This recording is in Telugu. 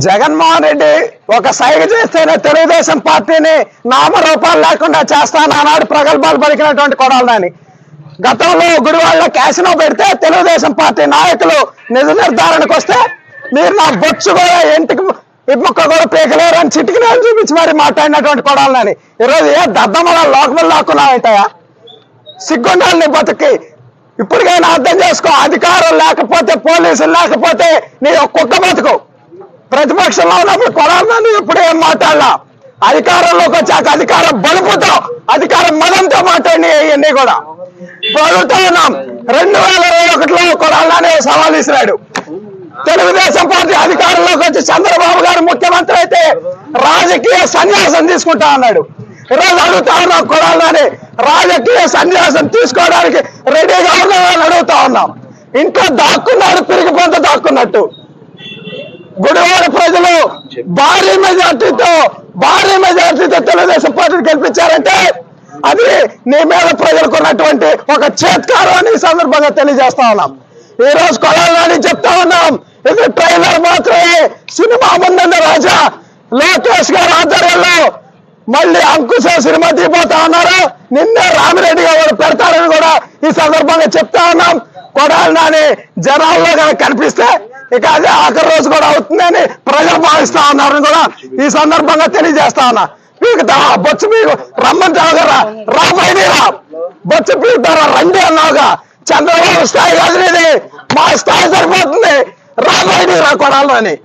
జగన్మోహన్ రెడ్డి ఒక సైగ చేస్తేనే తెలుగుదేశం పార్టీని నామరూపాలు లేకుండా చేస్తాను ఆనాడు ప్రగల్భాలు పలికినటువంటి కొడాలని గతంలో గుడివాడలో క్యాసినో పెడితే తెలుగుదేశం పార్టీ నాయకులు నిజ నిర్ధారణకు వస్తే మీరు నా బొచ్చు కూడా ఇంటికి ఇమ్మొక్క కూడా పీకలేరు అని చిటికిన చూపించి మరి మాట్లాడినటువంటి కొడాలని ఈరోజు ఏ దద్దమల లోకములు లాక్కున్నావుంటాయా సిగ్గుండాలి నీ బతుకి ఇప్పటికైనా అర్థం చేసుకో అధికారం లేకపోతే పోలీసులు లేకపోతే నీ కుక్క బతుకు ప్రతిపక్షంలో ఉన్నప్పుడు కొడాలని ఇప్పుడు ఏం మాట్లాడలా అధికారంలోకి వచ్చాక అధికారం బలుపుతో అధికారం మదంతో మాట్లాడి ఇవన్నీ కూడా అడుగుతా ఉన్నాం 2021లో కొడాలని సవాల్ ఇసిరాడు తెలుగుదేశం పార్టీ అధికారంలోకి వచ్చి చంద్రబాబు గారు ముఖ్యమంత్రి అయితే రాజకీయ సన్యాసం తీసుకుంటా అన్నాడు ఈరోజు అడుగుతా ఉన్నాం కొడాలని రాజకీయ సన్యాసం తీసుకోవడానికి రెడీగా ఉన్నామని అడుగుతా ఉన్నాం ఇంట్లో దాక్కున్నాడు పిరిగి పొంత దాక్కున్నట్టు గుడివాడ ప్రజలు భారీ మెజార్టీతో తెలుగుదేశం పార్టీని గెలిపించారంటే అది నీ మీద ప్రజలకు ఉన్నటువంటి ఒక చేత్కారం అని ఈ సందర్భంగా తెలియజేస్తా ఉన్నాం ఈ రోజు కొడాలని చెప్తా ఉన్నాం ఇది ట్రైలర్ మాత్రమే సినిమా ముందున్న రాజా లోకేష్ గారి ఆధ్వర్యంలో మళ్ళీ అంకుశ సినిమా తీపోతా ఉన్నారు నిన్నే రామిరెడ్డి గారు పెడతారని కూడా ఈ సందర్భంగా చెప్తా ఉన్నాం కొడాలని జనాల్లో కనిపిస్తే ఇక అదే ఆఖరి రోజు కూడా అవుతుందని ప్రజలు భావిస్తా ఉన్నారని కూడా ఈ సందర్భంగా తెలియజేస్తా ఉన్నా పీకుతా బొచ్చు పీకు రమ్మంటావు కదా రాబోయేరా బొచ్చు పీకుతారా రండి అన్నావుగా చంద్రబాబు స్థాయి కాదు ఇది మా స్థాయి సరిపోతుంది రాబోయేరా కొడాలని